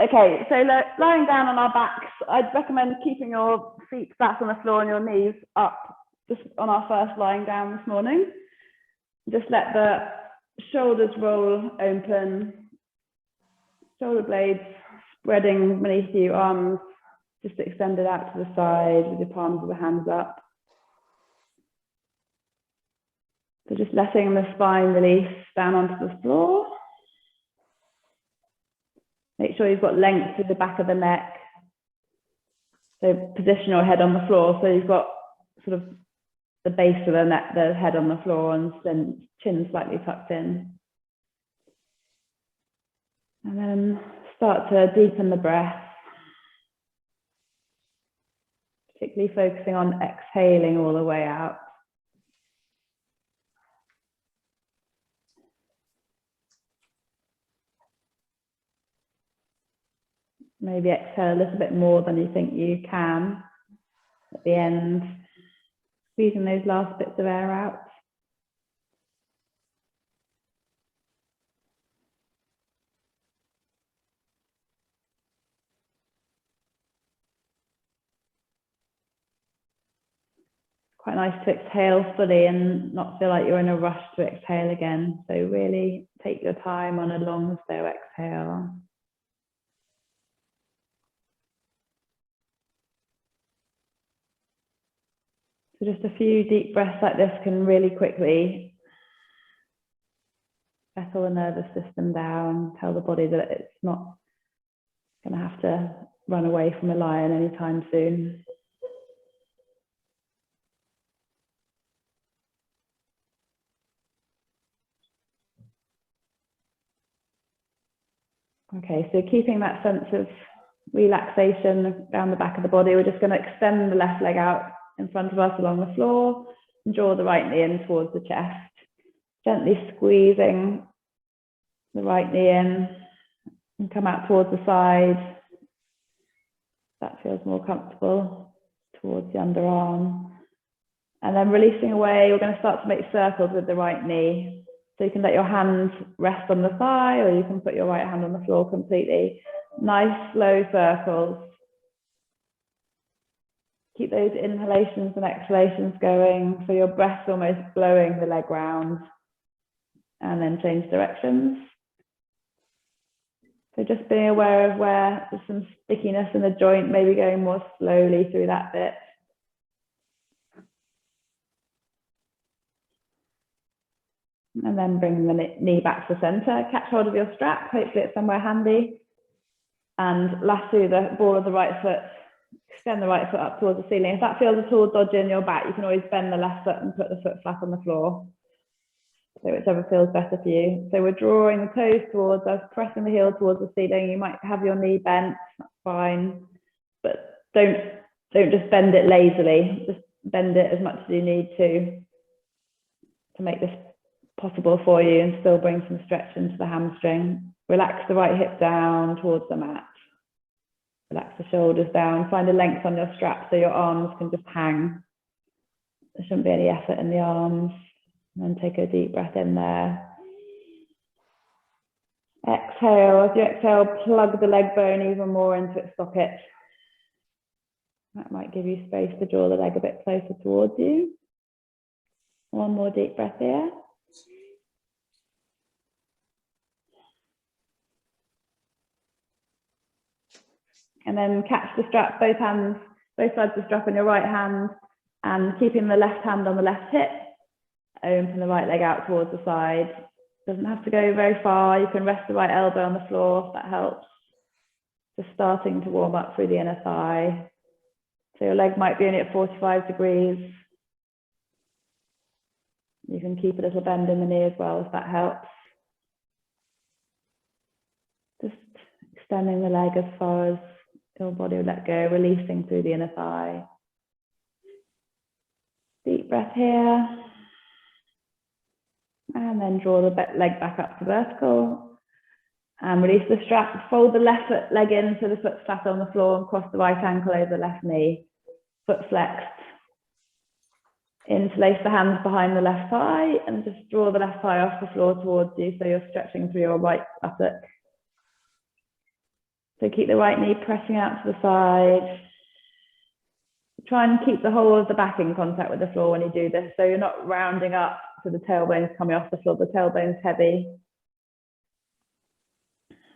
Okay, so lying down on our backs, I'd recommend keeping your feet flat on the floor and your knees up just on our first lying down this morning. Just let the shoulders roll open, shoulder blades spreading beneath you, arms just extended out to the side with your palms of the hands up. So just letting the spine release down onto the floor. Make sure you've got length through the back of the neck. So position your head on the floor so you've got sort of the base of the neck, the head on the floor, and then chin slightly tucked in. And then start to deepen the breath, particularly focusing on exhaling all the way out. Maybe exhale a little bit more than you think you can at the end, squeezing those last bits of air out. Quite nice to exhale fully and not feel like you're in a rush to exhale again. So really take your time on a long, slow exhale. So just a few deep breaths like this can really quickly settle the nervous system down, tell the body that it's not going to have to run away from a lion anytime soon. Okay, so keeping that sense of relaxation down the back of the body, we're just going to extend the left leg out in front of us along the floor and draw the right knee in towards the chest. Gently squeezing the right knee in and come out towards the side. That feels more comfortable, towards the underarm. And then releasing away, we're going to start to make circles with the right knee. So you can let your hands rest on the thigh, or you can put your right hand on the floor completely. Nice slow circles. Keep those inhalations and exhalations going so your breath's almost blowing the leg round. And then change directions. So just being aware of where there's some stickiness in the joint, maybe going more slowly through that bit. And then bring the knee back to the center. Catch hold of your strap, hopefully it's somewhere handy. And lasso the ball of the right foot. Extend the right foot up towards the ceiling. If that feels at all dodgy in your back, you can always bend the left foot and put the foot flat on the floor. So whichever feels better for you. So we're drawing the toes towards us, pressing the heel towards the ceiling. You might have your knee bent, that's fine. But don't just bend it lazily. Just bend it as much as you need to make this possible for you and still bring some stretch into the hamstring. Relax the right hip down towards the mat. Relax the shoulders down. Find a length on your strap so your arms can just hang. There shouldn't be any effort in the arms. And then take a deep breath in there. Exhale. As you exhale, plug the leg bone even more into its socket. That might give you space to draw the leg a bit closer towards you. One more deep breath here. And then catch the strap, both hands, both sides of the strap on your right hand, and keeping the left hand on the left hip. Open the right leg out towards the side. Doesn't have to go very far. You can rest the right elbow on the floor if that helps. Just starting to warm up through the inner thigh. So your leg might be only at 45 degrees. You can keep a little bend in the knee as well if that helps. Just extending the leg as far as your body will let go, releasing through the inner thigh. Deep breath here. And then draw the leg back up to vertical. And release the strap. Fold the left leg in so the foot's flat on the floor and cross the right ankle over the left knee. Foot flexed. Interlace the hands behind the left thigh and just draw the left thigh off the floor towards you so you're stretching through your right buttock. So keep the right knee pressing out to the side. Try and keep the whole of the back in contact with the floor when you do this. So you're not rounding up so the tailbone's coming off the floor. The tailbone's heavy.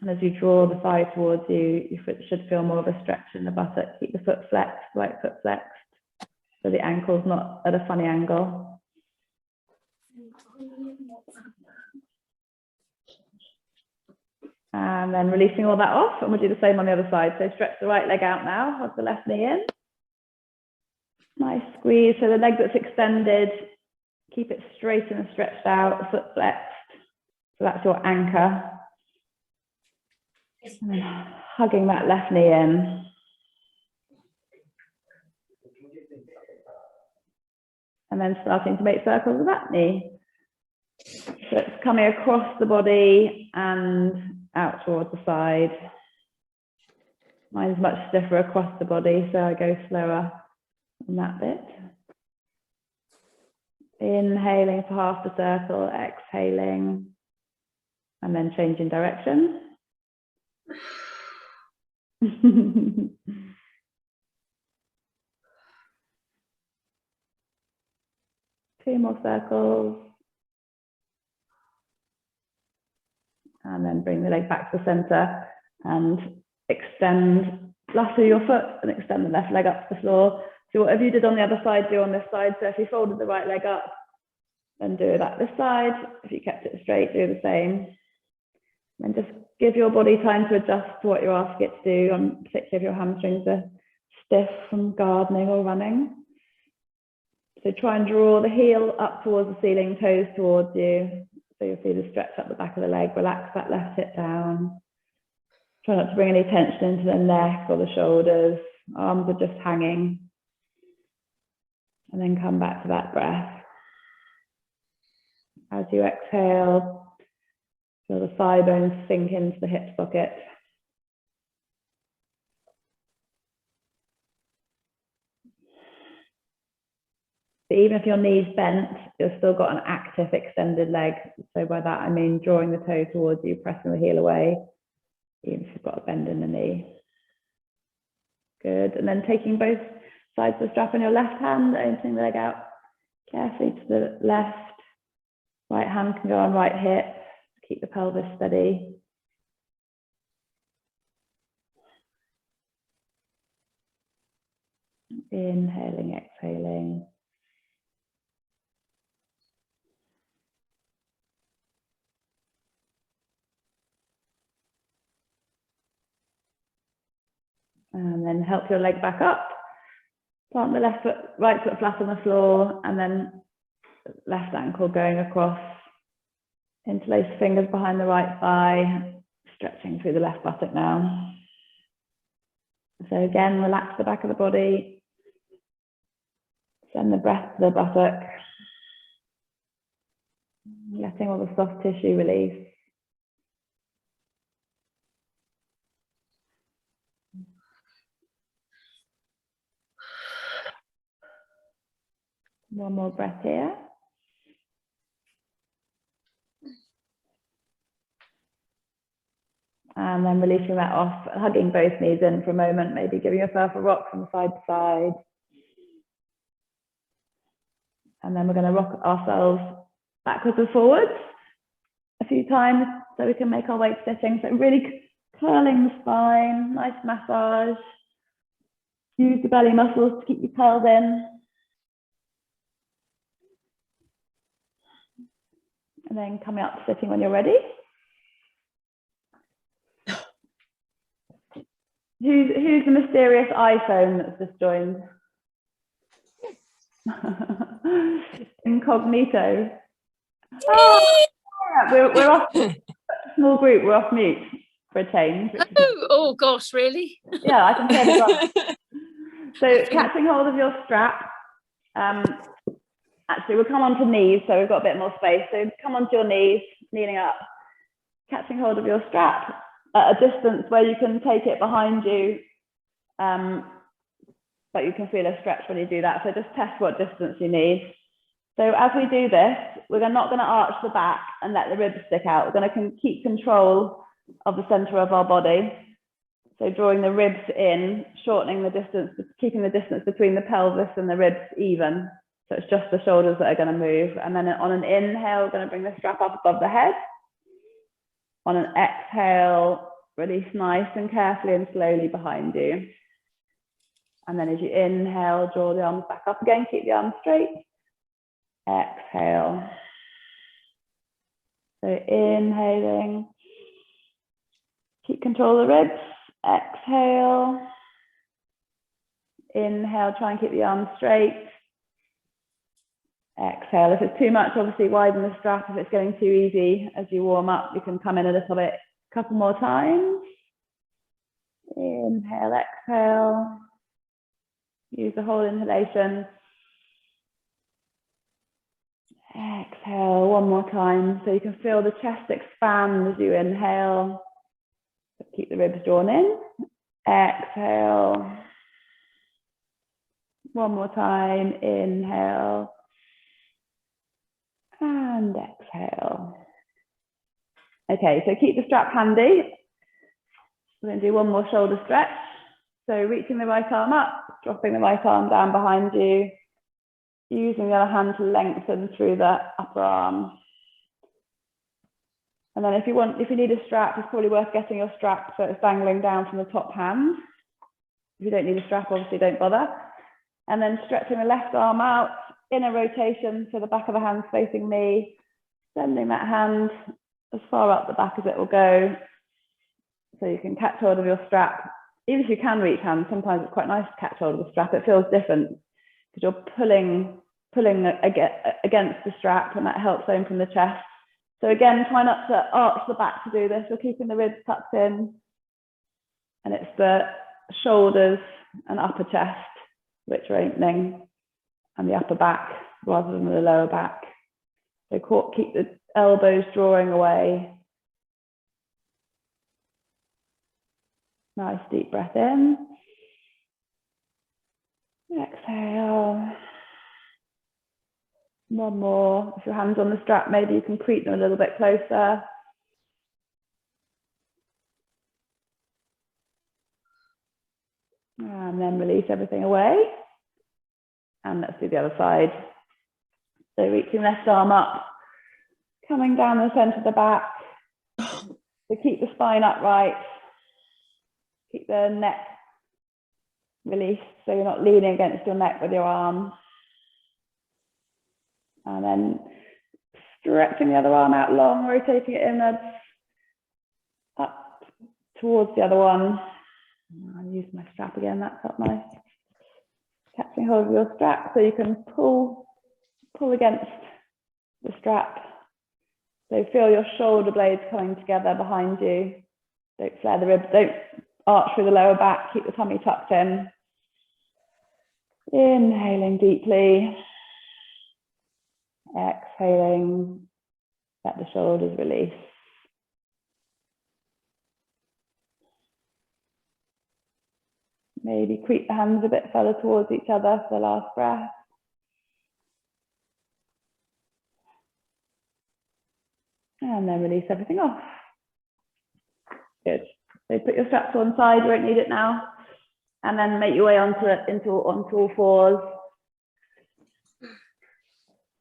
And as you draw the thigh towards you, your foot should feel more of a stretch in the buttock. Keep the foot flexed, right foot flexed. So the ankle's not at a funny angle. And then releasing all that off, and we'll do the same on the other side. So stretch the right leg out now, hug the left knee in. Nice squeeze, so the leg that's extended, keep it straight and stretched out, the foot flexed. So that's your anchor. And then hugging that left knee in. And then starting to make circles with that knee. So it's coming across the body and out towards the side. Mine's much stiffer across the body, so I go slower on that bit. Inhaling for half the circle, exhaling, and then changing direction. 2 more circles. And then bring the leg back to the center and extend, lasso your foot and extend the left leg up to the floor. So whatever you did on the other side, do on this side. So if you folded the right leg up, then do that this side. If you kept it straight, do the same. And just give your body time to adjust to what you're asking it to do, particularly if your hamstrings are stiff from gardening or running. So try and draw the heel up towards the ceiling, toes towards you. So you'll see the stretch up the back of the leg. Relax that left hip down. Try not to bring any tension into the neck or the shoulders. Arms are just hanging. And then come back to that breath. As you exhale, feel the thigh bones sink into the hip socket. But even if your knee's bent, you've still got an active extended leg. So by that, I mean drawing the toe towards you, pressing the heel away, even if you've got a bend in the knee. Good. And then taking both sides of the strap on your left hand, opening the leg out carefully to the left. Right hand can go on right hip. Keep the pelvis steady. Inhaling, exhaling. And then help your leg back up. Plant the left foot, right foot flat on the floor, and then left ankle going across. Interlace fingers behind the right thigh, stretching through the left buttock now. So again, relax the back of the body. Send the breath to the buttock. Letting all the soft tissue release. One more breath here. And then releasing that off, hugging both knees in for a moment, maybe giving yourself a rock from side to side. And then we're going to rock ourselves backwards and forwards a few times so we can make our way to sitting. So really curling the spine, nice massage. Use the belly muscles to keep your curls in. And then coming up to sitting when you're ready. Who's the mysterious iPhone that's just joined? Incognito. Oh, yeah, we're off. Small group. We're off mute for a change. Oh gosh, really? Yeah, I can hear the drum. So catching hold of your strap. Actually, we'll come onto knees, so we've got a bit more space. So come onto your knees, kneeling up, catching hold of your strap at a distance where you can take it behind you, but you can feel a stretch when you do that. So just test what distance you need. So as we do this, we're not going to arch the back and let the ribs stick out. We're going to keep control of the center of our body. So drawing the ribs in, shortening the distance, keeping the distance between the pelvis and the ribs even. So it's just the shoulders that are going to move. And then on an inhale, we're going to bring the strap up above the head. On an exhale, release nice and carefully and slowly behind you. And then as you inhale, draw the arms back up again, keep the arms straight. Exhale. So inhaling, keep control of the ribs. Exhale. Inhale, try and keep the arms straight. Exhale. If it's too much, obviously widen the strap. If it's getting too easy as you warm up, you can come in a little bit, a couple more times. Inhale, exhale. Use the whole inhalation. Exhale, one more time. So you can feel the chest expand as you inhale. Keep the ribs drawn in. Exhale. One more time. Inhale. And exhale. Okay, so keep the strap handy. We're going to do one more shoulder stretch. So reaching the right arm up, dropping the right arm down behind you, using the other hand to lengthen through the upper arm. And then if you need a strap, it's probably worth getting your strap so it's dangling down from the top hand. If you don't need a strap, obviously don't bother. And then stretching the left arm out, inner rotation, so the back of the hand facing me, sending that hand as far up the back as it will go. So you can catch hold of your strap. Even if you can reach hands, sometimes it's quite nice to catch hold of the strap. It feels different because you're pulling against the strap, and that helps open the chest. So again, try not to arch the back to do this. You're keeping the ribs tucked in, and it's the shoulders and upper chest which are opening, and the upper back rather than the lower back. So keep the elbows drawing away. Nice deep breath in. Exhale. One more. If your hand's on the strap, maybe you can creep them a little bit closer. And then release everything away. And let's do the other side. So reaching left arm up, coming down the center of the back. So keep the spine upright. Keep the neck released so you're not leaning against your neck with your arm. And then stretching the other arm out long, rotating it inwards, up towards the other one. I'll use my strap again, that's up nice. Catching hold of your strap so you can pull against the strap. So feel your shoulder blades coming together behind you. Don't flare the ribs, don't arch through the lower back, keep the tummy tucked in. Inhaling deeply. Exhaling, let the shoulders release. Maybe creep the hands a bit further towards each other for the last breath. And then release everything off. Good. So put your straps on side, you won't need it now. And then make your way onto all fours.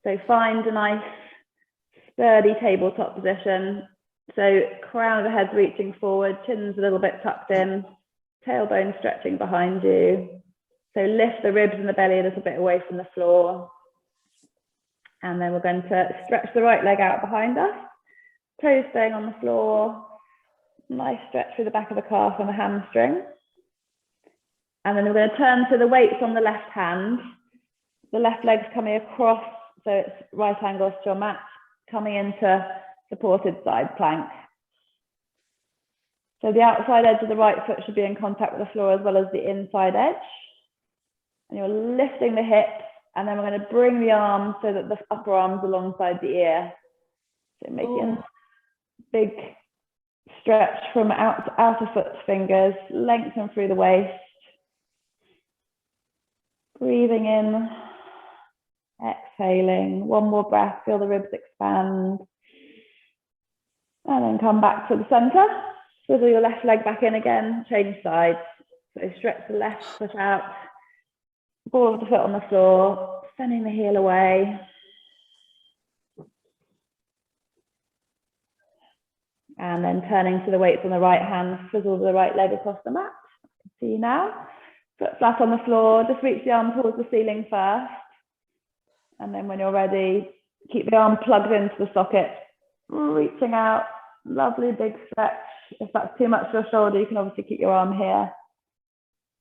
So find a nice sturdy tabletop position. So crown of the head's reaching forward, chin's a little bit tucked in, tailbone stretching behind you. So lift the ribs and the belly a little bit away from the floor. And then we're going to stretch the right leg out behind us, toes staying on the floor. Nice stretch through the back of the calf and the hamstring. And then we're going to turn to the weights on the left hand. The left leg's coming across, so it's right angles to your mat, coming into supported side plank. So the outside edge of the right foot should be in contact with the floor as well as the inside edge. And you're lifting the hips, and then we're going to bring the arms so that the upper arm's alongside the ear. So making a big stretch from outer foot fingers, lengthen through the waist. Breathing in, exhaling. One more breath, feel the ribs expand. And then come back to the center. Swivel your left leg back in again, change sides. So stretch the left foot out, ball of the foot on the floor, sending the heel away. And then turning to the weights on the right hand, swivel the right leg across the mat. See you now. Foot flat on the floor, just reach the arm towards the ceiling first. And then when you're ready, keep the arm plugged into the socket, reaching out, lovely big stretch. If that's too much for your shoulder, you can obviously keep your arm here.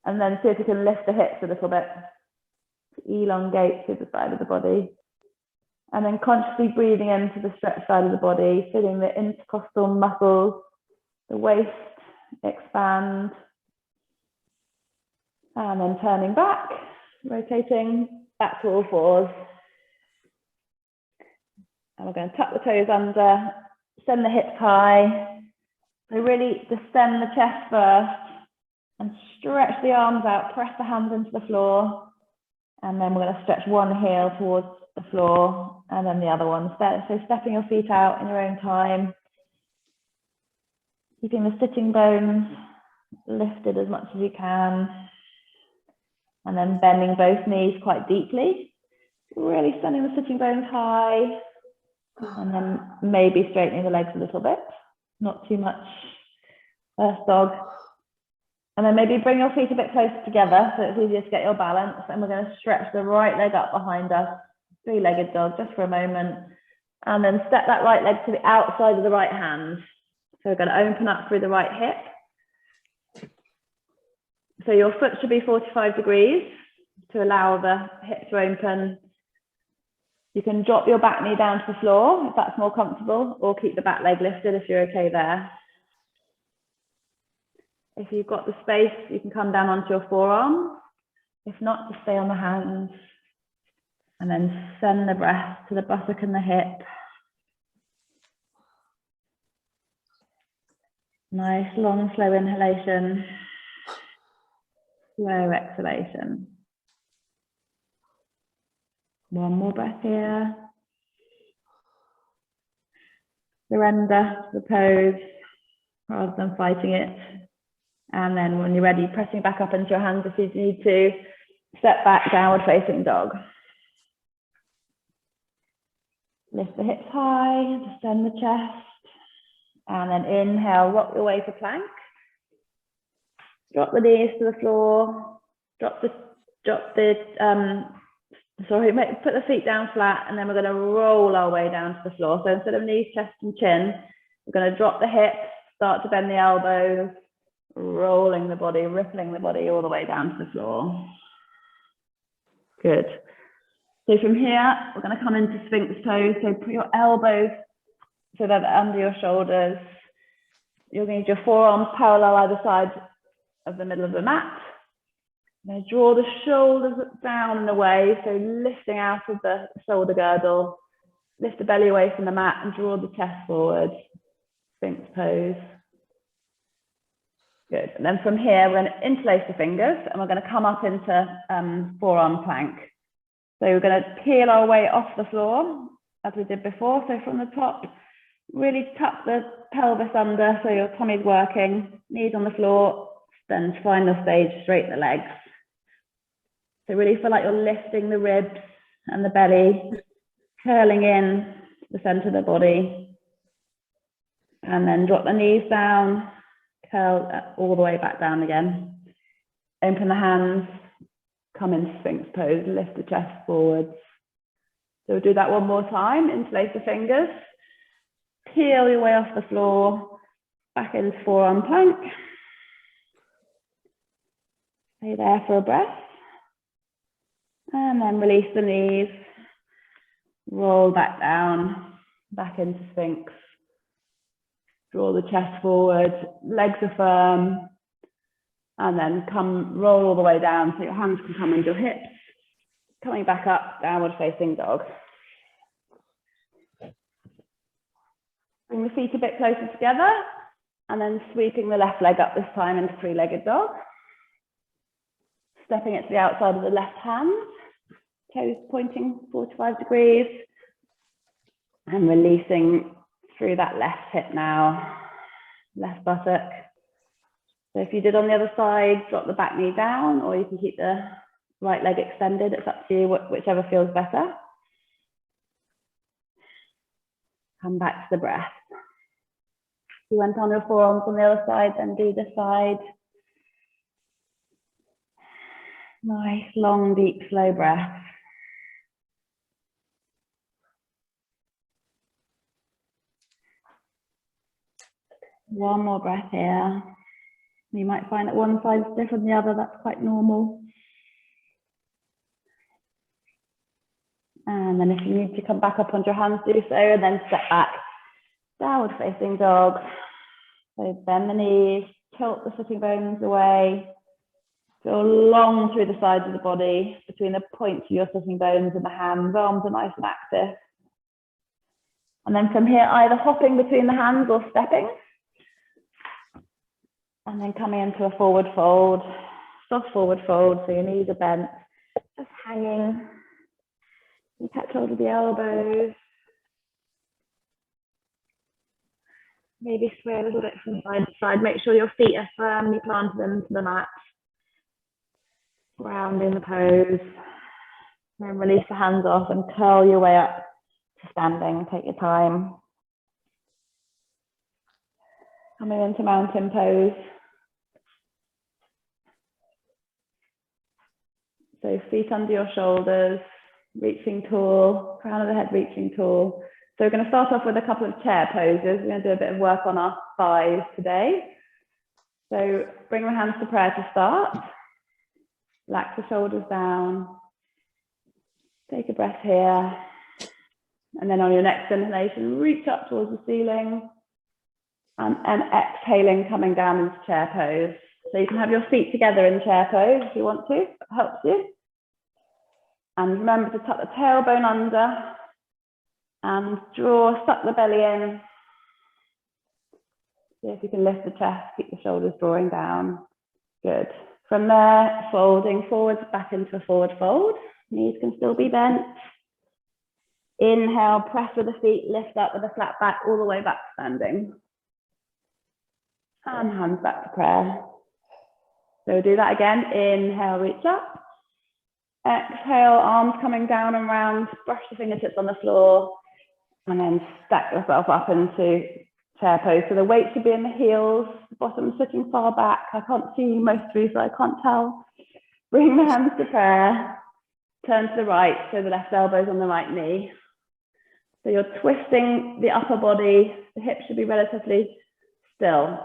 And then see if you can lift the hips a little bit. Elongate to the side of the body. And then consciously breathing into the stretch side of the body, feeling the intercostal muscles, the waist expand. And then turning back, rotating back to all fours. And we're going to tuck the toes under, send the hips high. So really descend the chest first and stretch the arms out, press the hands into the floor. And then we're going to stretch one heel towards the floor and then the other one. So stepping your feet out in your own time. Keeping the sitting bones lifted as much as you can. And then bending both knees quite deeply. Really sending the sitting bones high. And then maybe straightening the legs a little bit. Not too much. First dog. And then maybe bring your feet a bit closer together so it's easier to get your balance. And we're going to stretch the right leg up behind us. Three-legged dog just for a moment. And then step that right leg to the outside of the right hand. So we're going to open up through the right hip. So your foot should be 45 degrees to allow the hip to open. You can drop your back knee down to the floor if that's more comfortable, or keep the back leg lifted if you're okay there. If you've got the space, you can come down onto your forearm. If not, just stay on the hands. And then send the breath to the buttock and the hip. Nice, long, slow inhalation. Slow exhalation. One more breath here. Surrender to the pose rather than fighting it. And then when you're ready, pressing back up into your hands if you need to. Step back, downward facing dog. Lift the hips high, descend the chest. And then inhale, rock your way to plank. Drop the knees to the floor. Put the feet down flat, and then we're going to roll our way down to the floor. So instead of knees, chest, and chin, we're going to drop the hips, start to bend the elbows, rolling the body, rippling the body all the way down to the floor. Good. So from here, we're going to come into Sphinx pose. So put your elbows so that they're under your shoulders. You're going to need your forearms parallel either side of the middle of the mat. Now draw the shoulders down and away, so lifting out of the shoulder girdle. Lift the belly away from the mat and draw the chest forward. Sphinx pose. Good. And then from here, we're going to interlace the fingers and we're going to come up into forearm plank. So we're going to peel our way off the floor as we did before. So from the top, really tuck the pelvis under so your tummy's working, knees on the floor, then final stage, straighten the legs. So really feel like you're lifting the ribs and the belly, curling in the center of the body. And then drop the knees down, curl all the way back down again. Open the hands, come into Sphinx pose, lift the chest forwards. So we'll do that one more time, interlace the fingers, peel your way off the floor, back into forearm plank. Stay there for a breath. And then release the knees, roll back down, back into Sphinx. Draw the chest forward, legs are firm, and then roll all the way down so your hands can come into your hips. Coming back up, downward facing dog. Bring the feet a bit closer together, and then sweeping the left leg up this time into three-legged dog. Stepping it to the outside of the left hand, toes pointing 45 degrees, and releasing through that left hip now, left buttock. So if you did on the other side, drop the back knee down, or you can keep the right leg extended. It's up to you, whichever feels better. Come back to the breath. If you went on your forearms on the other side, then do this side. Nice, long, deep, slow breath. One more breath here. You might find that one side is different than the other. That's quite normal. And then if you need to come back up onto your hands, do so, and then step back. Downward facing dog. So bend the knees, tilt the sitting bones away. Go long through the sides of the body, between the points of your sitting bones and the hands. Arms are nice and active. And then from here, either hopping between the hands or stepping. And then coming into a forward fold, soft forward fold, so your knees are bent, just hanging. You catch hold of the elbows. Maybe sway a little bit from side to side. Make sure your feet are firmly planted into the mat. Grounding the pose. Then release the hands off and curl your way up to standing. Take your time. Coming into mountain pose. So feet under your shoulders, reaching tall, crown of the head reaching tall. So we're going to start off with a couple of chair poses. We're going to do a bit of work on our thighs today. So bring the hands to prayer to start. Relax the shoulders down. Take a breath here. And then on your next inhalation, reach up towards the ceiling. And exhaling, coming down into chair pose. So you can have your feet together in chair pose if you want to. That helps you. And remember to tuck the tailbone under and suck the belly in. See if you can lift the chest, keep the shoulders drawing down. Good. From there, folding forwards back into a forward fold. Knees can still be bent. Inhale, press with the feet, lift up with a flat back all the way back standing. And hands back to prayer. So do that again. Inhale, reach up. Exhale, arms coming down and round, brush the fingertips on the floor, and then stack yourself up into chair pose. So the weight should be in the heels, the bottom sitting far back. I can't see most of you, so I can't tell. Bring the hands to prayer. Turn to the right, so the left elbow's on the right knee. So you're twisting the upper body. The hips should be relatively still.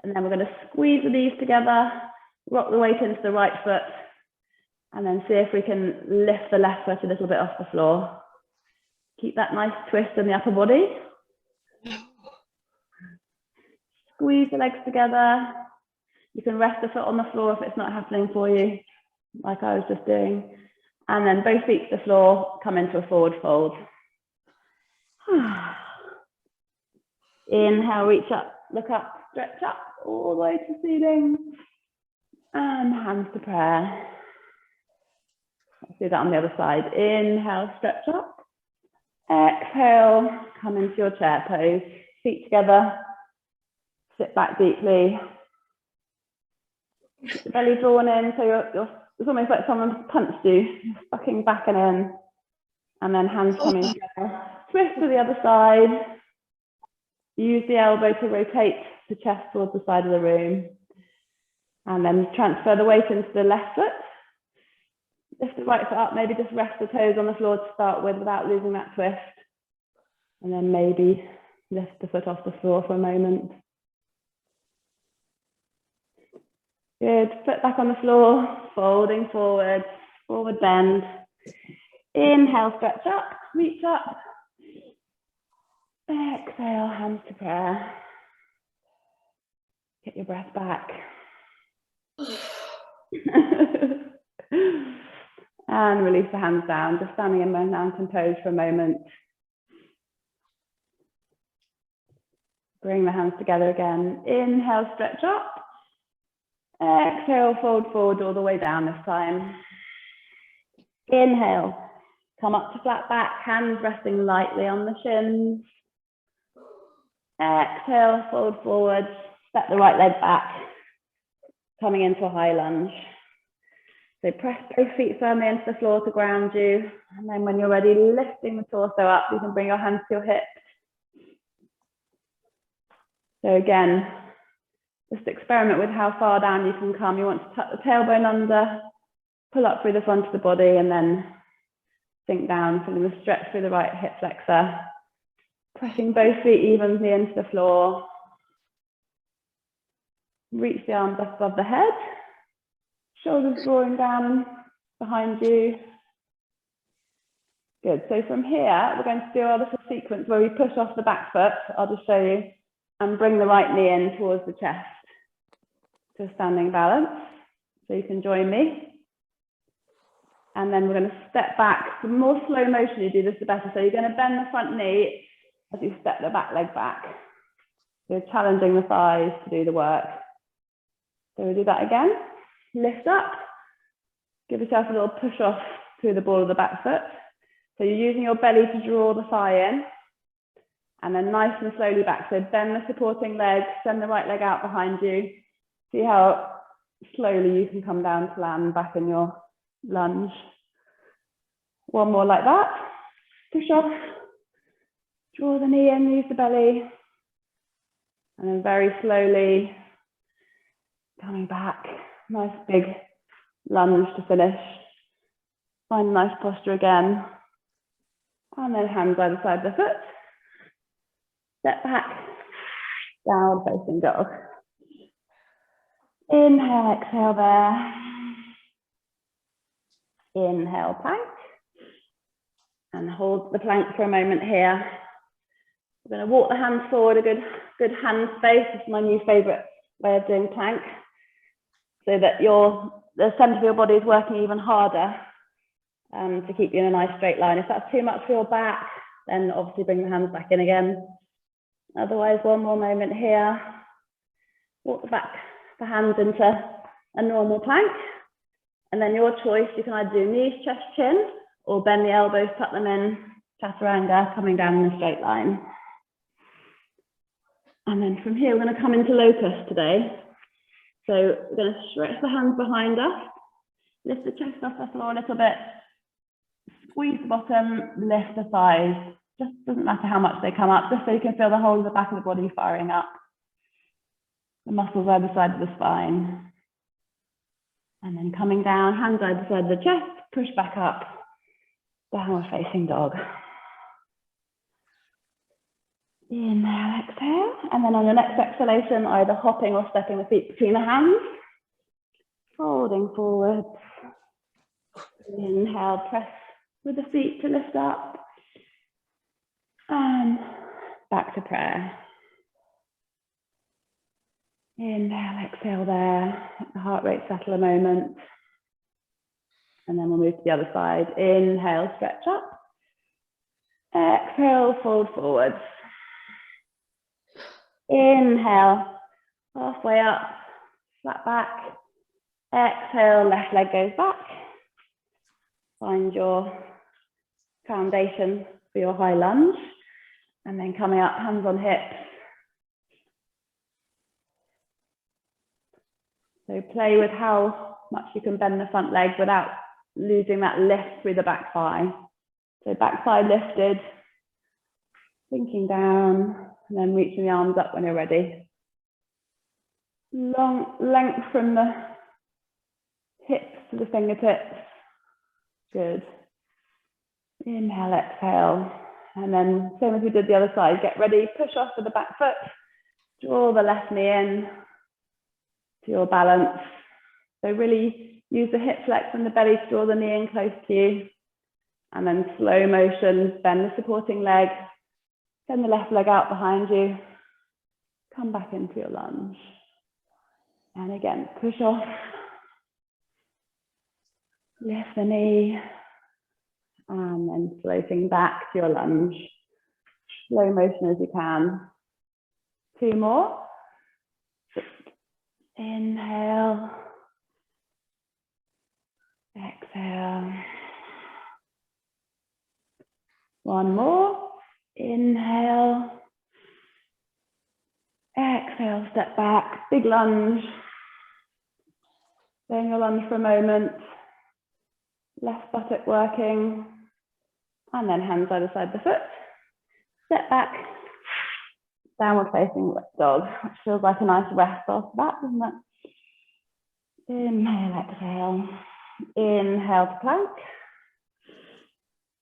And then we're going to squeeze the knees together, rock the weight into the right foot, and then see if we can lift the left foot a little bit off the floor. Keep that nice twist in the upper body. Squeeze the legs together. You can rest the foot on the floor if it's not happening for you, like I was just doing. And then both feet to the floor, come into a forward fold. Inhale, reach up, look up, stretch up, all the way to ceiling. And hands to prayer. Let's do that on the other side. Inhale, stretch up. Exhale, come into your chair pose. Feet together. Sit back deeply. Keep the belly drawn in, so it's almost like someone punched you. You're sucking back and in. And then hands coming together. Twist to the other side. Use the elbow to rotate the chest towards the side of the room. And then transfer the weight into the left foot. Lift the right foot up, maybe just rest the toes on the floor to start with without losing that twist. And then maybe lift the foot off the floor for a moment. Good, foot back on the floor, folding forward, forward bend. Inhale, stretch up, reach up. Exhale, hands to prayer. Get your breath back. And release the hands down, just standing in mountain pose for a moment. Bring the hands together again. Inhale, stretch up. Exhale, fold forward all the way down this time. Inhale, come up to flat back, hands resting lightly on the shins. Exhale, fold forward, step the right leg back. coming into a high lunge. So press both feet firmly into the floor to ground you. And then when you're ready, lifting the torso up, you can bring your hands to your hips. So again, just experiment with how far down you can come. You want to tuck the tailbone under, pull up through the front of the body, and then sink down, feeling the stretch through the right hip flexor. Pressing both feet evenly into the floor. Reach the arms up above the head. Shoulders drawing down behind you. Good. So from here, we're going to do our little sequence where we push off the back foot. I'll just show you. And bring the right knee in towards the chest to a standing balance. So you can join me. And then we're going to step back. The more slow motion you do this, the better. So you're going to bend the front knee as you step the back leg back. So you're challenging the thighs to do the work. So we'll do that again. Lift up. Give yourself a little push off through the ball of the back foot. So you're using your belly to draw the thigh in. And then nice and slowly back. So bend the supporting leg, send the right leg out behind you. See how slowly you can come down to land back in your lunge. One more like that. Push off. Draw the knee in, use the belly. And then very slowly coming back. Nice big lunge to finish. Find a nice posture again. And then hands either side of the foot. Step back, down facing dog. Inhale, exhale there. Inhale, plank. And hold the plank for a moment here. We're going to walk the hands forward, a good hand space. This is my new favorite way of doing plank. So that the center of your body is working even harder to keep you in a nice straight line. If that's too much for your back, then obviously bring the hands back in again. Otherwise, one more moment here. Walk the hands into a normal plank. And then your choice, you can either do knees, chest, chin, or bend the elbows, tuck them in, chaturanga, coming down in a straight line. And then from here, we're going to come into locust today. So we're going to stretch the hands behind us, lift the chest off the floor a little bit, squeeze the bottom, lift the thighs. Just doesn't matter how much they come up, just so you can feel the whole of the back of the body firing up. The muscles either side of the spine. And then coming down, hands either side of the chest, push back up, downward facing dog. Inhale, exhale. And then on your next exhalation, either hopping or stepping the feet between the hands. Folding forwards. Inhale, press with the feet to lift up. And back to prayer. Inhale, exhale there. Let the heart rate settle a moment. And then we'll move to the other side. Inhale, stretch up. Exhale, fold forwards. Inhale, halfway up, flat back. Exhale, left leg goes back. Find your foundation for your high lunge. And then coming up, hands on hips. So play with how much you can bend the front leg without losing that lift through the back thigh. So back thigh lifted, sinking down, and then reaching the arms up when you're ready. Long length from the hips to the fingertips. Good. Inhale, exhale. And then same as we did the other side, get ready, push off with the back foot, draw the left knee in to your balance. So really use the hip flex and the belly to draw the knee in close to you. And then slow motion, bend the supporting leg, send the left leg out behind you, come back into your lunge. And again, push off, lift the knee, and then floating back to your lunge. Slow motion as you can. Two more. Inhale. Exhale. One more. Inhale. Exhale, step back, big lunge. Stay in your lunge for a moment. Left buttock working. And then hands either side of the foot. Step back. Downward facing dog, which feels like a nice rest after that, doesn't it? Inhale, exhale. Inhale to plank.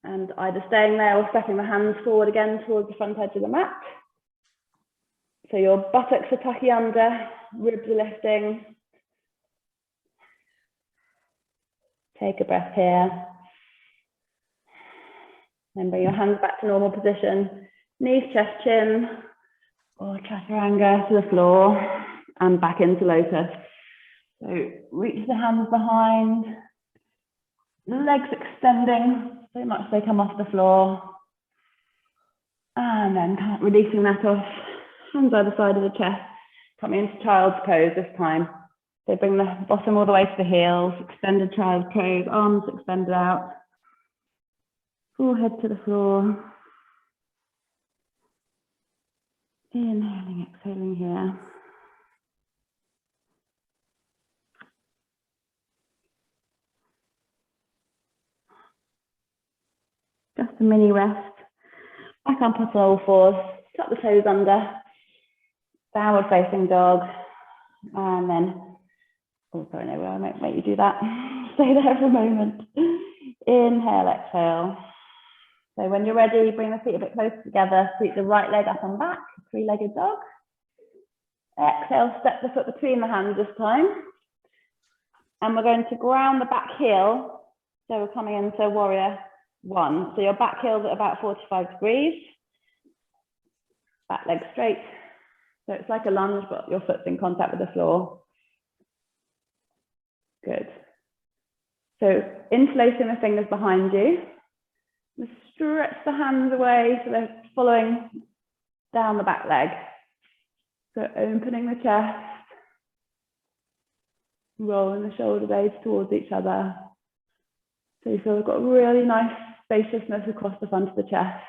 And either staying there or stepping the hands forward again towards the front edge of the mat. So your buttocks are tucking under, ribs are lifting. Take a breath here. Then bring your hands back to normal position. Knees, chest, chin, or chaturanga to the floor and back into lotus. So reach the hands behind, legs extending so much they come off the floor. And then releasing that off, hands either side of the chest, coming into child's pose this time. So bring the bottom all the way to the heels, extended child's pose, arms extended out, forehead to the floor. Inhaling, exhaling here. Just a mini rest. Back up on all fours, tuck the toes under, downward facing dog, and then, oh sorry, no, I might make you do that. Stay there for a moment. Inhale, exhale. So when you're ready, bring the feet a bit closer together, sweep the right leg up and back, three-legged dog. Exhale, step the foot between the hands this time. And we're going to ground the back heel. So we're coming into warrior one. So your back heel's at about 45 degrees. Back leg straight. So it's like a lunge, but your foot's in contact with the floor. Good. So interlacing the fingers behind you. Stretch the hands away so they're following down the back leg. So opening the chest, rolling the shoulder blades towards each other. So you feel you've got really nice spaciousness across the front of the chest.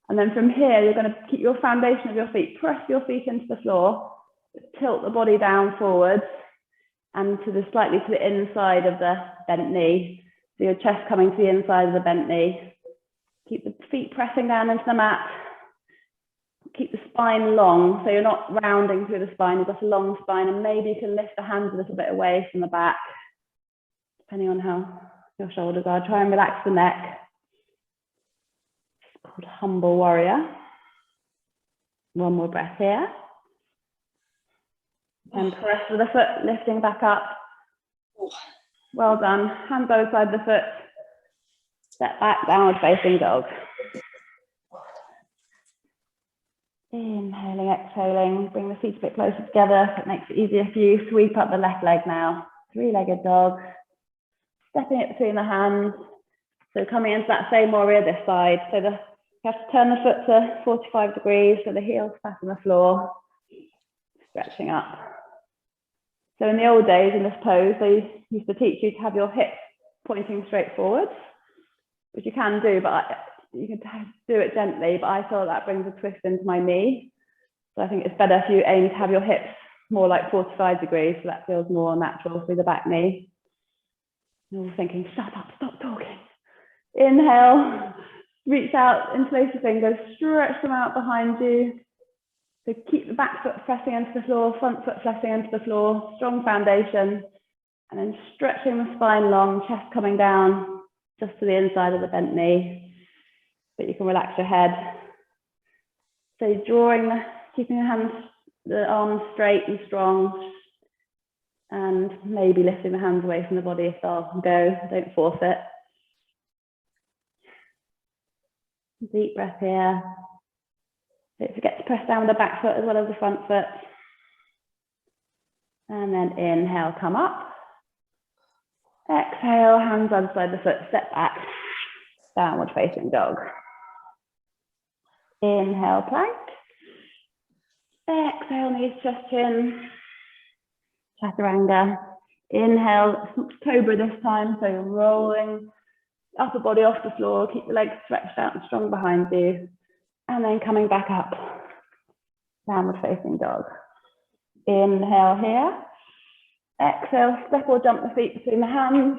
And then from here, you're going to keep your foundation of your feet, press your feet into the floor, tilt the body down forwards and slightly to the inside of the bent knee. So your chest coming to the inside of the bent knee. Keep the feet pressing down into the mat. Keep the spine long, so you're not rounding through the spine. You've got a long spine, and maybe you can lift the hands a little bit away from the back, depending on how your shoulders are. Try and relax the neck. It's called humble warrior. One more breath here. And press with the foot, lifting back up. Well done. Hands either side of the foot. Step back, downward facing dog. Inhaling, exhaling, bring the feet a bit closer together. That makes it easier for you. Sweep up the left leg now. Three-legged dog. Stepping it between the hands. So coming into that same warrior this side. So you have to turn the foot to 45 degrees so the heel's flat on the floor. Stretching up. So in the old days in this pose, they used to teach you to have your hips pointing straight forwards, which you can do, but you can do it gently, but I feel that brings a twist into my knee. So I think it's better if you aim to have your hips more like 45 degrees, so that feels more natural through the back knee. You're all thinking, shut up, stop talking. Inhale, reach out, interlace your fingers, stretch them out behind you. So keep the back foot pressing into the floor, front foot pressing into the floor, strong foundation, and then stretching the spine long, chest coming down just to the inside of the bent knee. But you can relax your head. So keeping your hands, the arms straight and strong, and maybe lifting the hands away from the body if they'll go, don't force it. Deep breath here. Don't forget to press down with the back foot as well as the front foot. And then inhale, come up. Exhale, hands on the side of the foot, step back, downward facing dog. Inhale, plank. Exhale, knees, chest, chin. Chaturanga. Inhale, cobra this time, so you're rolling upper body off the floor, keep the legs stretched out and strong behind you. And then coming back up, downward facing dog. Inhale here. Exhale, step or jump the feet between the hands,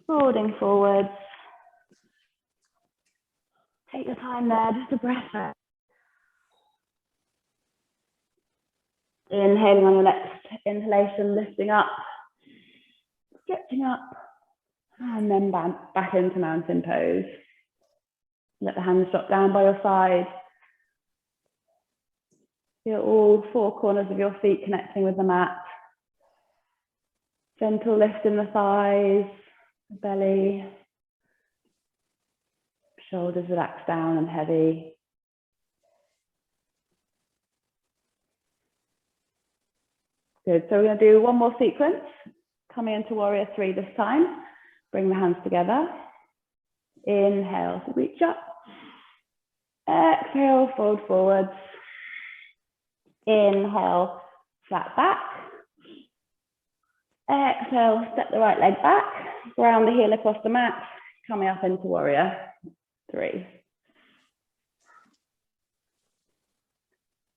folding forwards. Take your time there, just a breath there. Inhaling on your next inhalation, lifting up, stretching up, and then back into mountain pose. Let the hands drop down by your side. Feel all four corners of your feet connecting with the mat. Gentle lift in the thighs, the belly. Shoulders relaxed down and heavy. Good, so we're going to do one more sequence. Coming into warrior three this time. Bring the hands together. Inhale to reach up. Exhale, fold forwards. Inhale, flat back. Exhale, step the right leg back. Ground the heel across the mat. Coming up into warrior three.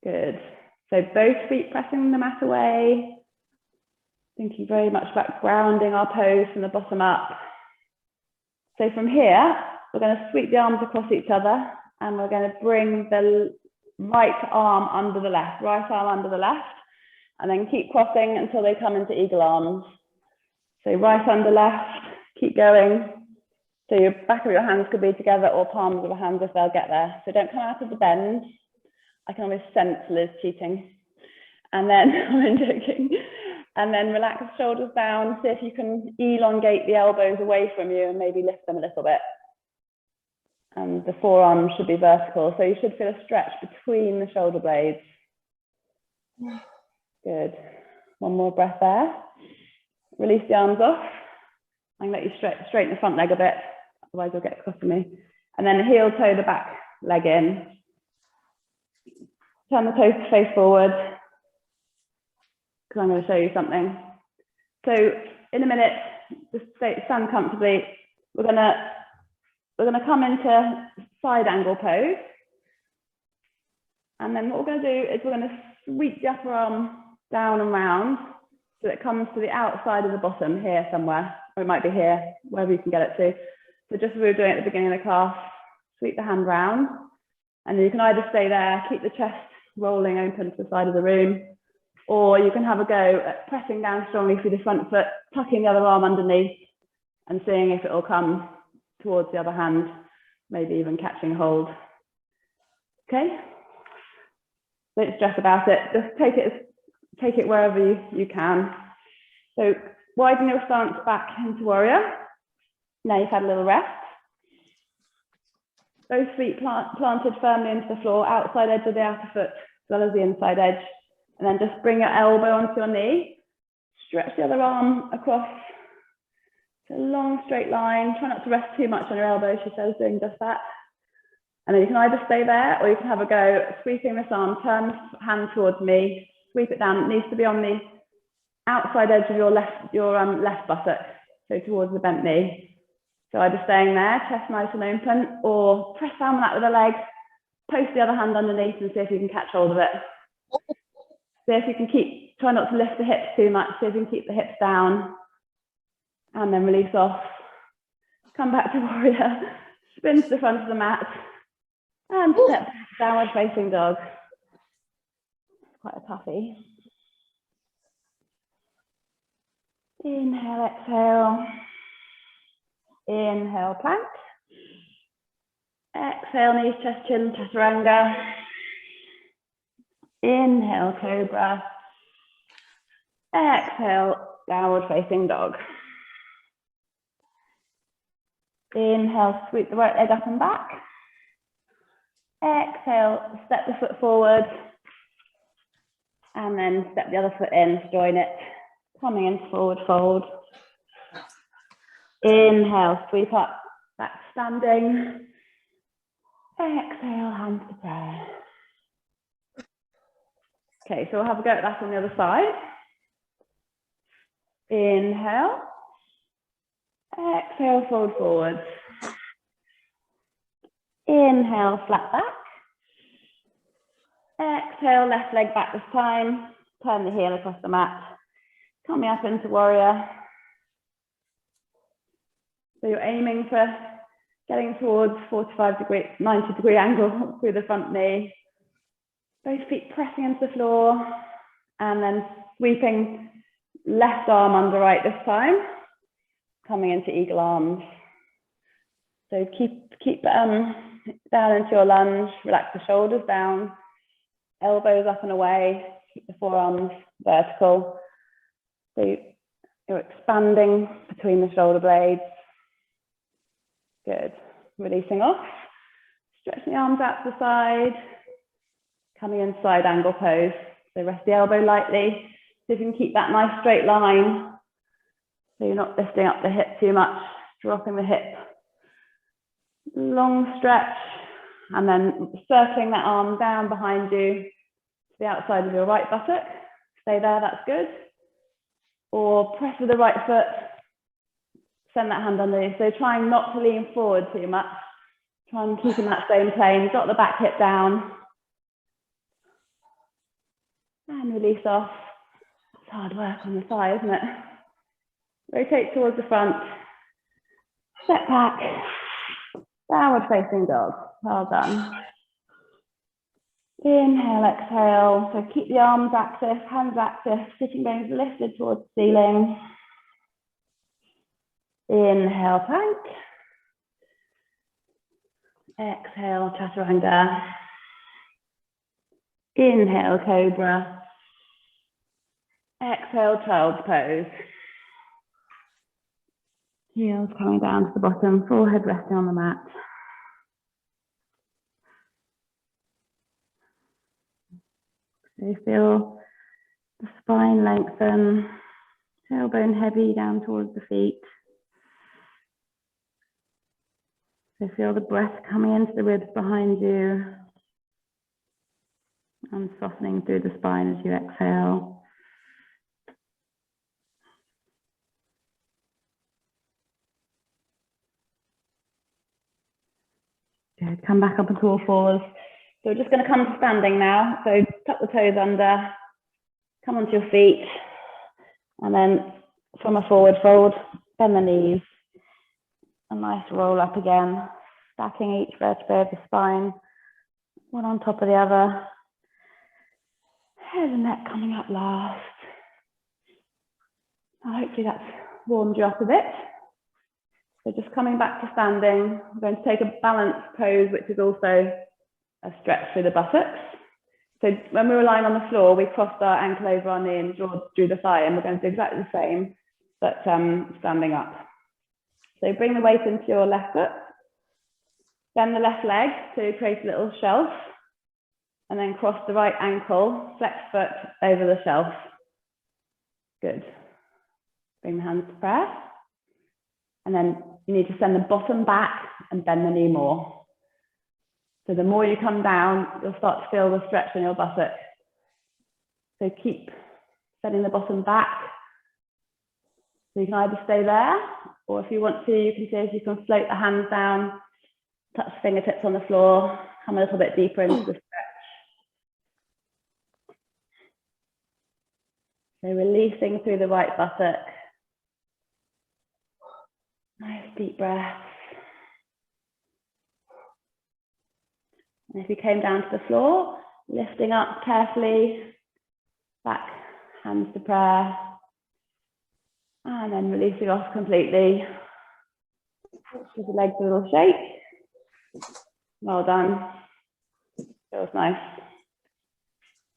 Good. So both feet pressing the mat away. Thinking very much about grounding our pose from the bottom up. So from here, we're going to sweep the arms across each other and we're going to bring the right arm under the left, right arm under the left, and then keep crossing until they come into eagle arms. So right under left, keep going. So your back of your hands could be together or palms of the hands if they'll get there. So don't come out of the bend. I can always sense Liz cheating. And then, I'm joking. And then relax the shoulders down. See if you can elongate the elbows away from you and maybe lift them a little bit. And the forearms should be vertical. So you should feel a stretch between the shoulder blades. Good. One more breath there. Release the arms off. I'm going to let you straighten the front leg a bit. Otherwise you'll get across to me. And then heel toe the back leg in. Turn the toes to face forward. Because I'm going to show you something. So in a minute, just stand comfortably. We're going to come into side angle pose. And then what we're going to do is we're going to sweep the upper arm down and round so it comes to the outside of the bottom here somewhere. Or it might be here, wherever you can get it to. So just as we were doing at the beginning of the class, sweep the hand round. And you can either stay there, keep the chest rolling open to the side of the room, or you can have a go at pressing down strongly through the front foot, tucking the other arm underneath and seeing if it will come towards the other hand, maybe even catching hold. Okay? Don't stress about it, just take it wherever you can. So widen your stance back into warrior. Now you've had a little rest. Both feet planted firmly into the floor, outside edge of the outer foot, as well as the inside edge. And then just bring your elbow onto your knee. Stretch the other arm across. It's a long straight line. Try not to rest too much on your elbow, she says, doing just that. And then you can either stay there or you can have a go at sweeping this arm, turn the hand towards me, sweep it down. It needs to be on the outside edge of your left buttock, so towards the bent knee. So either staying there, chest nice and open, or press down on that with a leg, post the other hand underneath and see if you can catch hold of it. See if you can try not to lift the hips too much, see if you can keep the hips down, and then release off. Come back to warrior, spin to the front of the mat, and step downward facing dog. Quite a toughie. Inhale, exhale. Inhale, plank. Exhale, knees, chest, chin, chaturanga. Inhale, cobra. Exhale, downward facing dog. Inhale, sweep the right leg up and back. Exhale, step the foot forward. And then step the other foot in, join it. Coming into forward fold. Inhale, sweep up, back standing. Exhale, hands to prayer. Okay, so we'll have a go at that on the other side. Inhale. Exhale, fold forwards. Inhale, flat back. Exhale, left leg back this time. Turn the heel across the mat. coming up into warrior. So you're aiming for getting towards 45-degree, 90-degree angle through the front knee. Both feet pressing into the floor and then sweeping left arm under right this time, coming into eagle arms. So keep down into your lunge, relax the shoulders down, elbows up and away, keep the forearms vertical. So you're expanding between the shoulder blades. Good. Releasing off, stretching the arms out to the side, coming in side angle pose. So rest the elbow lightly. So if you can keep that nice straight line, so you're not lifting up the hip too much, dropping the hip. Long stretch, and then circling that arm down behind you to the outside of your right buttock. Stay there, that's good. Or press with the right foot, send that hand underneath. So trying not to lean forward too much. Try and keep in that same plane, drop the back hip down. And release off. It's hard work on the thigh, isn't it? Rotate towards the front. Step back. Downward facing dog. Well done. Inhale, exhale. So keep the arms active, hands active, sitting bones lifted towards the ceiling. Inhale, plank. Exhale, chaturanga. Inhale, cobra. Exhale, child's pose. Heels coming down to the bottom, forehead resting on the mat. So you feel the spine lengthen, tailbone heavy down towards the feet. So feel the breath coming into the ribs behind you and softening through the spine as you exhale. Good. Come back up into all fours. So we're just going to come to standing now. So tuck the toes under, come onto your feet, and then from a forward fold, bend the knees. A nice roll up again, stacking each vertebrae of the spine, one on top of the other. Head and neck coming up last. Hopefully that's warmed you up a bit. So just coming back to standing, I'm going to take a balanced pose, which is also a stretch through the buttocks. So when we were lying on the floor, we crossed our ankle over our knee and drew the thigh, and we're going to do exactly the same, but standing up. So bring the weight into your left foot, bend the left leg to create a little shelf, and then cross the right ankle, flex foot over the shelf. Good. Bring the hands to prayer. And then you need to send the bottom back and bend the knee more. So the more you come down, you'll start to feel the stretch in your buttock. So keep sending the bottom back. So you can either stay there, or if you want to, you can see if you can float the hands down, touch the fingertips on the floor, come a little bit deeper into the stretch. So releasing through the right buttock. Nice deep breaths. And if you came down to the floor, lifting up carefully, back, hands to prayer, and then releasing off completely. Give the legs a little shake. Well done. Feels nice.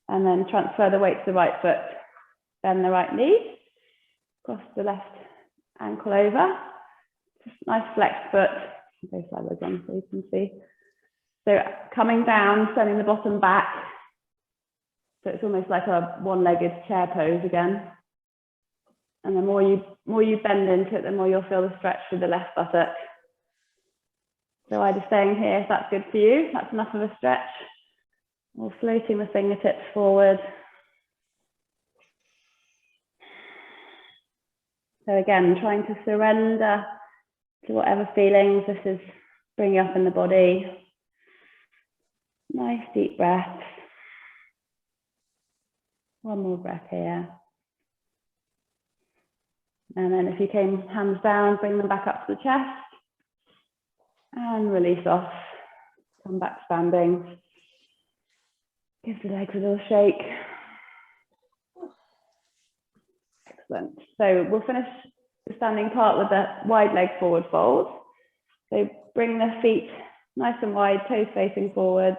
And then transfer the weight to the right foot. Bend the right knee, cross the left ankle over. Just nice flex foot. Go sideways on so you can see. So coming down, sending the bottom back. So it's almost like a one-legged chair pose again. And the more you bend into it, the more you'll feel the stretch through the left buttock. So either staying here if that's good for you, that's enough of a stretch, or floating the fingertips forward. So again, trying to surrender to whatever feelings this is bringing up in the body. Nice deep breaths. One more breath here. And then if you came hands down, bring them back up to the chest and release off. Come back standing. Give the legs a little shake. Excellent. So we'll finish the standing part with the wide leg forward fold. So bring the feet nice and wide, toes facing forwards.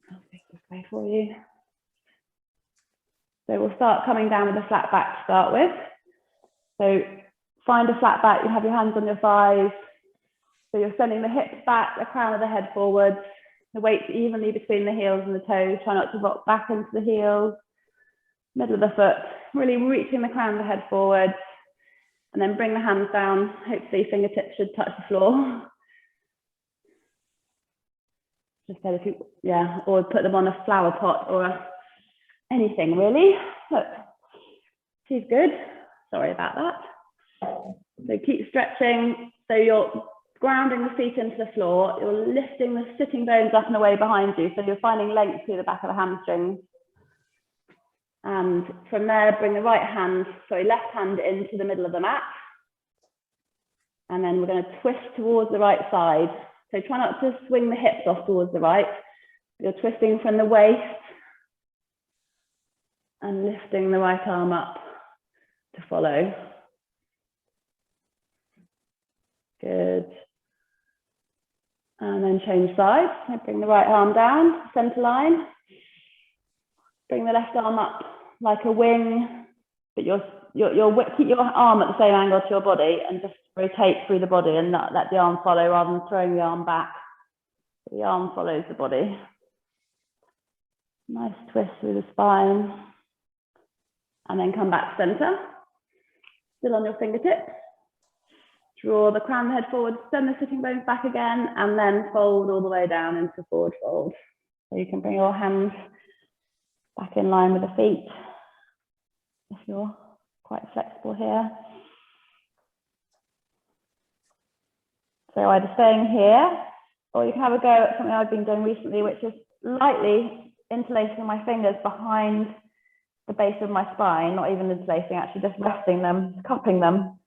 I'll take this way for you. So we'll start coming down with a flat back to start with. So find a flat back, you have your hands on your thighs. So you're sending the hips back, the crown of the head forwards, the weight evenly between the heels and the toes. Try not to rock back into the heels, middle of the foot, really reaching the crown of the head forwards. And then bring the hands down. Hopefully fingertips should touch the floor. Just said if you, yeah, or put them on a flower pot or anything really. Look, she's good. Sorry about that. So keep stretching. So you're grounding the feet into the floor. You're lifting the sitting bones up and away behind you. So you're finding length through the back of the hamstrings. And from there, bring the left hand into the middle of the mat. And then we're going to twist towards the right side. So try not to swing the hips off towards the right. You're twisting from the waist and lifting the right arm up to follow. Good. And then change sides. So bring the right arm down, center line. Bring the left arm up like a wing, but keep your arm at the same angle to your body and just rotate through the body and not let the arm follow rather than throwing the arm back. The arm follows the body. Nice twist through the spine. And then come back center. Still on your fingertips. Draw the crown of the head forward, send the sitting bones back again, and then fold all the way down into forward fold. So you can bring your hands back in line with the feet if you're quite flexible here. So either staying here, or you can have a go at something I've been doing recently, which is lightly interlacing my fingers behind the base of my spine, not even interlacing, actually just resting them, cupping them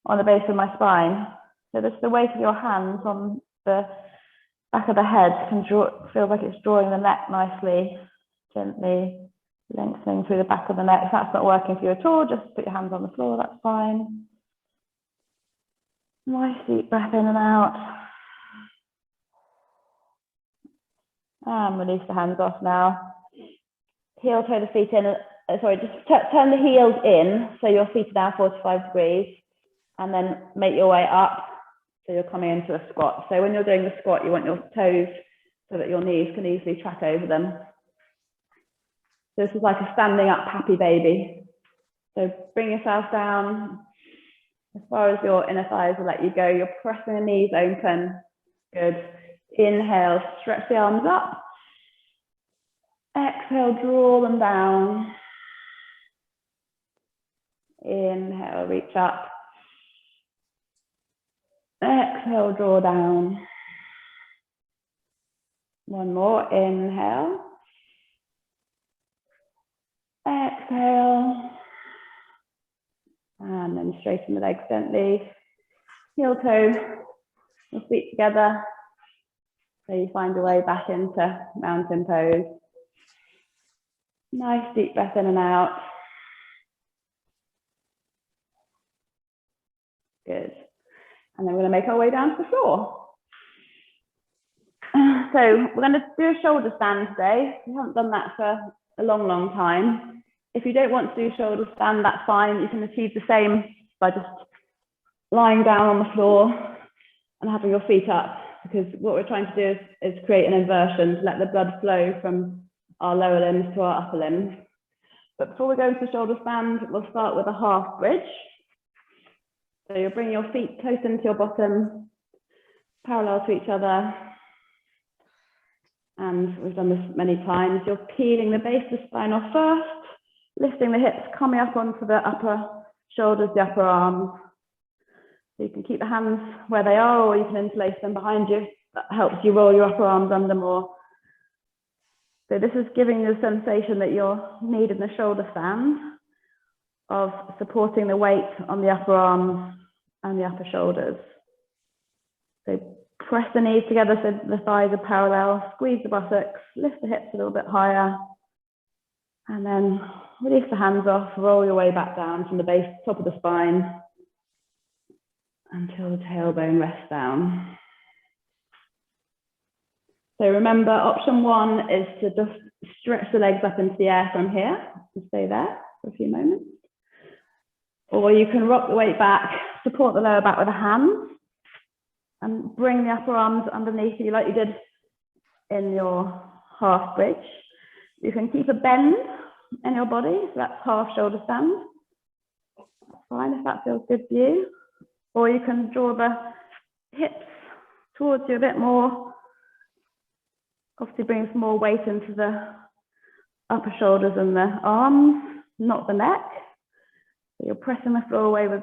on the base of my spine. So this, the weight of your hands on the back of the head can feel like it's drawing the neck nicely, gently lengthening through the back of the neck. If that's not working for you at all, just put your hands on the floor, that's fine. Nice deep breath in and out. And release the hands off now. Heel toe the feet in, just turn the heels in so your feet are down 45 degrees and then make your way up so you're coming into a squat. So when you're doing the squat, you want your toes so that your knees can easily track over them. So this is like a standing up happy baby. So bring yourself down as far as your inner thighs will let you go. You're pressing the knees open. Good. Inhale, stretch the arms up. Exhale, draw them down. Inhale, reach up. Exhale, draw down. One more, inhale. Exhale. And then straighten the legs gently. Heel toe, your feet together. So you find your way back into mountain pose. Nice deep breath in and out. Good. And then we're going to make our way down to the floor. So we're going to do a shoulder stand today. We haven't done that for a long, long time. If you don't want to do shoulder stand, that's fine. You can achieve the same by just lying down on the floor and having your feet up, because what we're trying to do is create an inversion to let the blood flow from our lower limbs to our upper limbs. But before we go into the shoulder stand, we'll start with a half bridge. So you'll bring your feet close into your bottom, parallel to each other. And we've done this many times. You're peeling the base of the spine off first, lifting the hips, coming up onto the upper shoulders, the upper arms. So you can keep the hands where they are, or you can interlace them behind you. That helps you roll your upper arms under more. So this is giving you a sensation that you're needing the shoulder stand. of supporting the weight on the upper arms and the upper shoulders. So press the knees together so the thighs are parallel, squeeze the buttocks, lift the hips a little bit higher, and then release the hands off, roll your way back down from the base, top of the spine, until the tailbone rests down. So remember, option one is to just stretch the legs up into the air from here and stay there for a few moments. Or you can rock the weight back, support the lower back with a hand, and bring the upper arms underneath you like you did in your half bridge. You can keep a bend in your body, so that's half shoulder stand. That's fine if that feels good for you. Or you can draw the hips towards you a bit more. Obviously bring some more weight into the upper shoulders and the arms, not the neck. So you're pressing the floor away with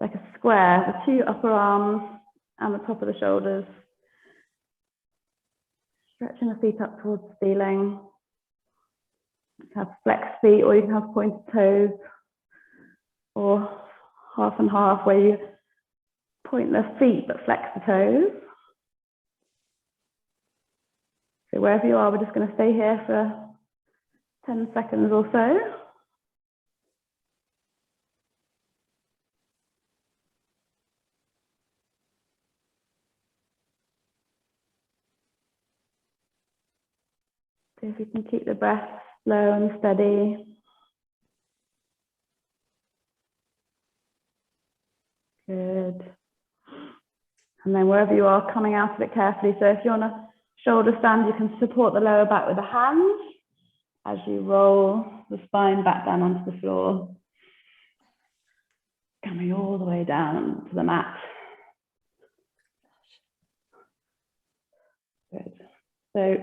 like a square, the two upper arms and the top of the shoulders. Stretching the feet up towards the ceiling. You can have flexed feet or you can have pointed toes, or half and half where you point the feet but flex the toes. So wherever you are, we're just going to stay here for 10 seconds or so. So if you can keep the breath slow and steady. Good. And then wherever you are, coming out of it carefully. So if you're on a shoulder stand, you can support the lower back with a hand as you roll the spine back down onto the floor. Coming all the way down to the mat. Good. So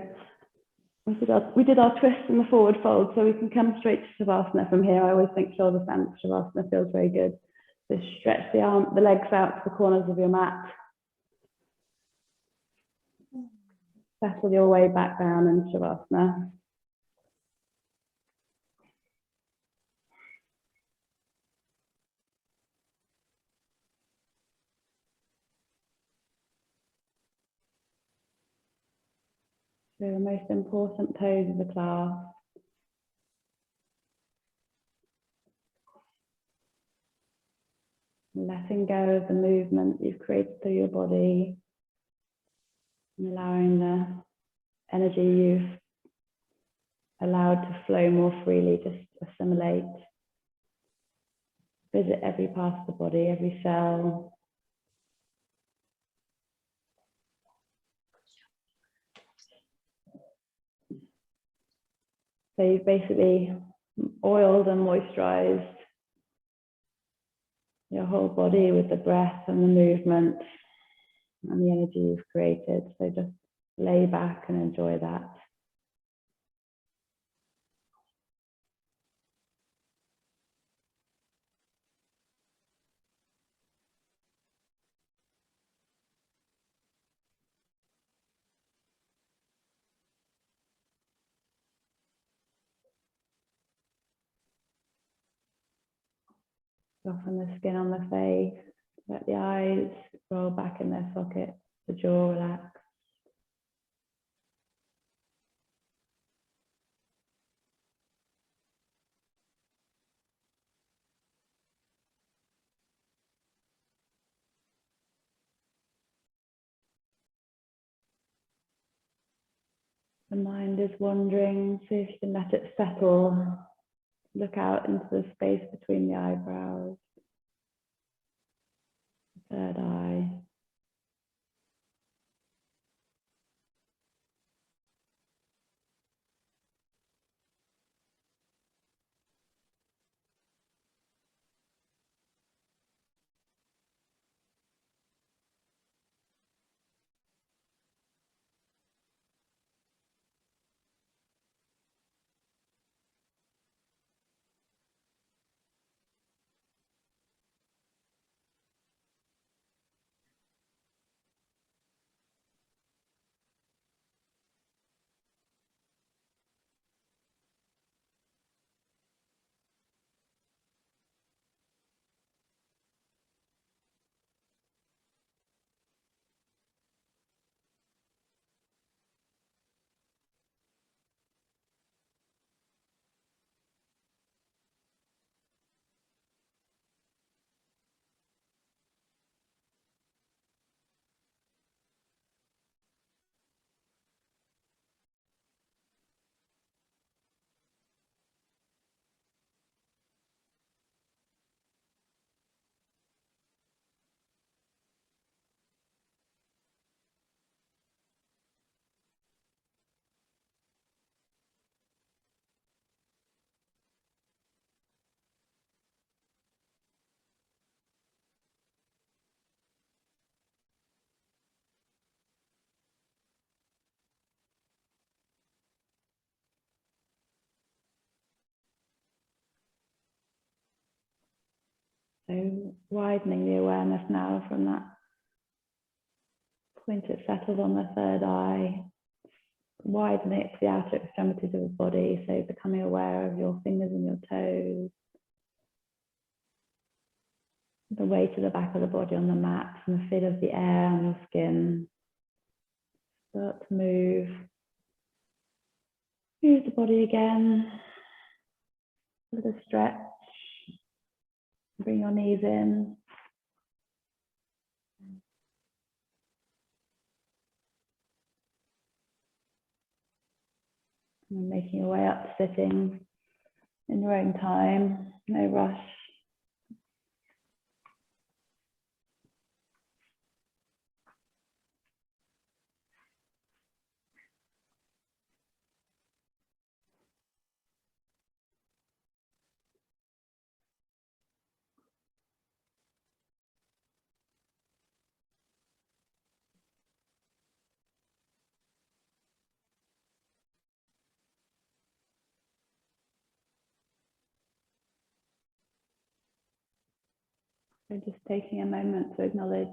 we did our twist and the forward fold, so we can come straight to Shavasana from here. I always think shoulder stand Shavasana feels very good. So stretch the legs out to the corners of your mat. Settle your way back down in Shavasana. So the most important pose of the class. Letting go of the movement you've created through your body, and allowing the energy you've allowed to flow more freely, just assimilate. Visit every part of the body, every cell. So you've basically oiled and moisturized your whole body with the breath and the movement and the energy you've created. So just lay back and enjoy that. Soften the skin on the face, let the eyes roll back in their sockets, the jaw relax. The mind is wandering, see if you can let it settle. Look out into the space between the eyebrows, the third eye. So widening the awareness now from that point it settled on the third eye, widening it to the outer extremities of the body, so becoming aware of your fingers and your toes, the weight of the back of the body on the mat, and the feel of the air on your skin. Start to move the body again, a little stretch, bring your knees in. And making your way up to sitting in your own time, no rush. So just taking a moment to acknowledge